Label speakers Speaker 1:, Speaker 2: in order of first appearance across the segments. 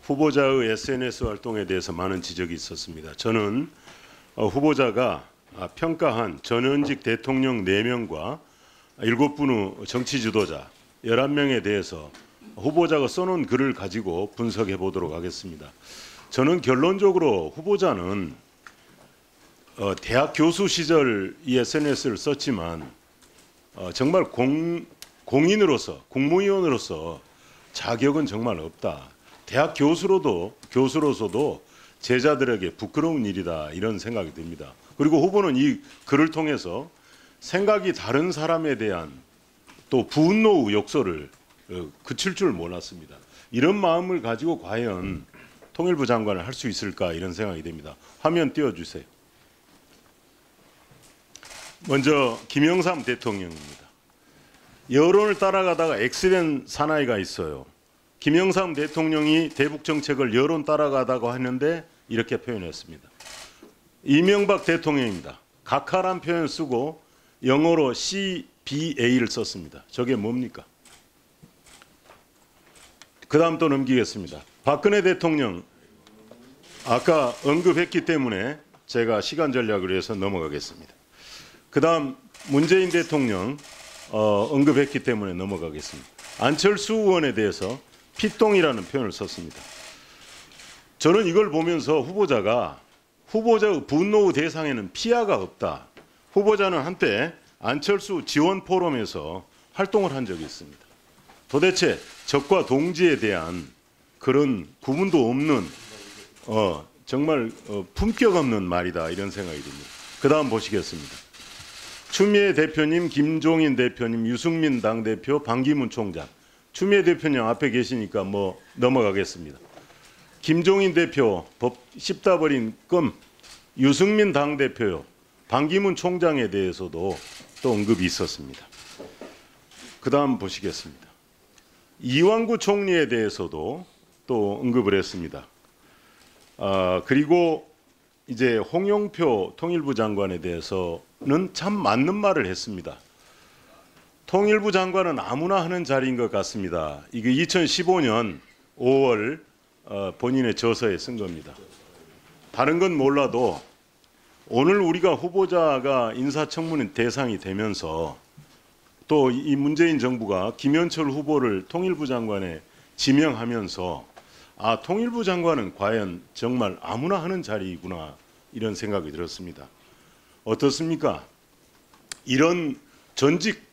Speaker 1: 후보자의 SNS 활동에 대해서 많은 지적이 있었습니다. 저는 후보자가 평가한 전현직 대통령 4명과 7분의 정치 지도자 11명에 대해서 후보자가 써놓은 글을 가지고 분석해 보도록 하겠습니다. 저는 결론적으로 후보자는 대학 교수 시절 이 SNS를 썼지만 정말 공인으로서 국무위원으로서 자격은 정말 없다. 대학 교수로서도 제자들에게 부끄러운 일이다 이런 생각이 듭니다. 그리고 후보는 이 글을 통해서 생각이 다른 사람에 대한 또 분노의 욕설을 그칠 줄 몰랐습니다. 이런 마음을 가지고 과연 통일부 장관을 할 수 있을까 이런 생각이 됩니다. 화면 띄워주세요. 먼저 김영삼 대통령입니다. 여론을 따라가다가 X된 사나이가 있어요. 김영삼 대통령이 대북 정책을 여론 따라가다고 했는데 이렇게 표현했습니다. 이명박 대통령입니다. 각하란 표현 쓰고 영어로 CBA를 썼습니다. 저게 뭡니까? 그 다음 또 넘기겠습니다. 박근혜 대통령 아까 언급했기 때문에 제가 시간 전략을 위해서 넘어가겠습니다. 그 다음 문재인 대통령 언급했기 때문에 넘어가겠습니다. 안철수 의원에 대해서 피똥이라는 표현을 썼습니다. 저는 이걸 보면서 후보자의 분노의 대상에는 피아가 없다. 후보자는 한때 안철수 지원 포럼에서 활동을 한 적이 있습니다. 도대체 적과 동지에 대한 그런 구분도 없는 정말 품격 없는 말이다 이런 생각이 듭니다. 그 다음 보시겠습니다. 추미애 대표님, 김종인 대표님, 유승민 당대표, 반기문 총장. 추미애 대표님 앞에 계시니까 뭐 넘어가겠습니다. 김종인 대표 법 씹다 버린 껌, 유승민 당대표요. 반기문 총장에 대해서도 또 언급이 있었습니다. 그 다음 보시겠습니다. 이완구 총리에 대해서도 또 언급을 했습니다. 그리고 이제 홍영표 통일부 장관에 대해서는 참 맞는 말을 했습니다. 통일부 장관은 아무나 하는 자리인 것 같습니다. 이게 2015년 5월 본인의 저서에 쓴 겁니다. 다른 건 몰라도 오늘 우리가 후보자가 인사청문회 대상이 되면서 또 이 문재인 정부가 김현철 후보를 통일부 장관에 지명하면서 통일부 장관은 과연 정말 아무나 하는 자리이구나 이런 생각이 들었습니다. 어떻습니까? 이런 전직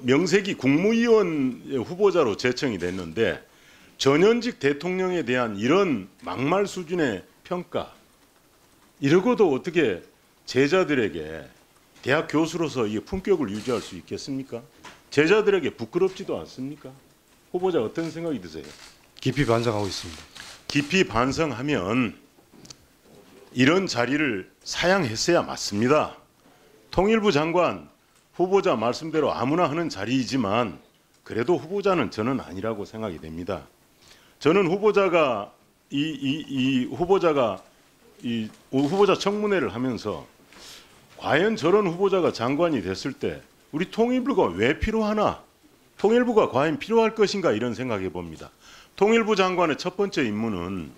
Speaker 1: 명색이 국무위원 후보자로 제청이 됐는데 전현직 대통령에 대한 이런 막말 수준의 평가 이러고도 어떻게 제자들에게 대학 교수로서 이 품격을 유지할 수 있겠습니까? 제자들에게 부끄럽지도 않습니까? 후보자 어떤 생각이 드세요?
Speaker 2: 깊이 반성하고 있습니다.
Speaker 1: 깊이 반성하면 이런 자리를 사양했어야 맞습니다. 통일부 장관 후보자 말씀대로 아무나 하는 자리이지만 그래도 후보자는 저는 아니라고 생각이 됩니다. 저는 후보자 청문회를 하면서 과연 저런 후보자가 장관이 됐을 때 우리 통일부가 왜 필요하나? 통일부가 과연 필요할 것인가 이런 생각해 봅니다. 통일부 장관의 첫 번째 임무는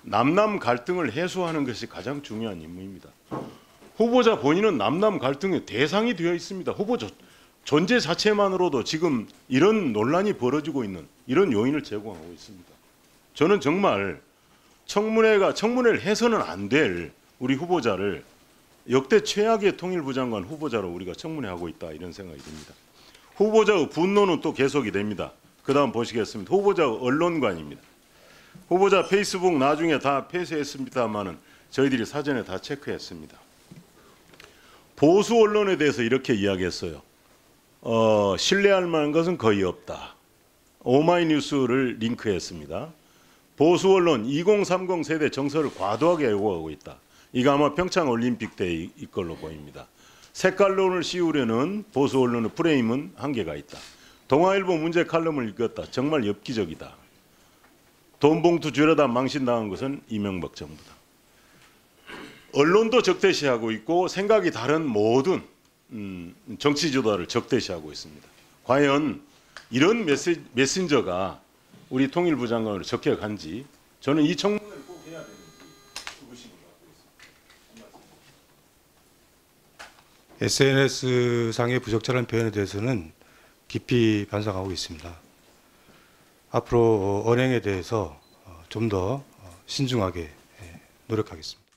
Speaker 1: 남남 갈등을 해소하는 것이 가장 중요한 임무입니다. 후보자 본인은 남남 갈등의 대상이 되어 있습니다. 후보자 존재 자체만으로도 지금 이런 논란이 벌어지고 있는 이런 요인을 제공하고 있습니다. 저는 정말 청문회를 해서는 안 될 우리 후보자를 역대 최악의 통일부 장관 후보자로 우리가 청문회하고 있다 이런 생각이 듭니다. 후보자의 분노는 또 계속이 됩니다. 그 다음 보시겠습니다. 후보자의 언론관입니다. 후보자 페이스북 나중에 다 폐쇄했습니다만은 저희들이 사전에 다 체크했습니다. 보수 언론에 대해서 이렇게 이야기했어요. 신뢰할 만한 것은 거의 없다. 오마이뉴스를 링크했습니다. 보수 언론 2030 세대 정서를 과도하게 왜곡하고 있다. 이거 아마 평창올림픽 때일 걸로 보입니다. 색깔론을 씌우려는 보수 언론의 프레임은 한계가 있다. 동아일보 문제 칼럼을 읽었다. 정말 엽기적이다. 돈 봉투 주려다 망신당한 것은 이명박 정부다. 언론도 적대시하고 있고 생각이 다른 모든 정치 지도자를 적대시하고 있습니다. 과연 이런 메신저가 우리 통일부 장관으로 적격한지 저는 이 청문회를 꼭 해야 되는지 의구심을 갖고 있습니다.
Speaker 2: SNS 상의 부적절한 표현에 대해서는 깊이 반성하고 있습니다. 앞으로 언행에 대해서 좀 더 신중하게 노력하겠습니다.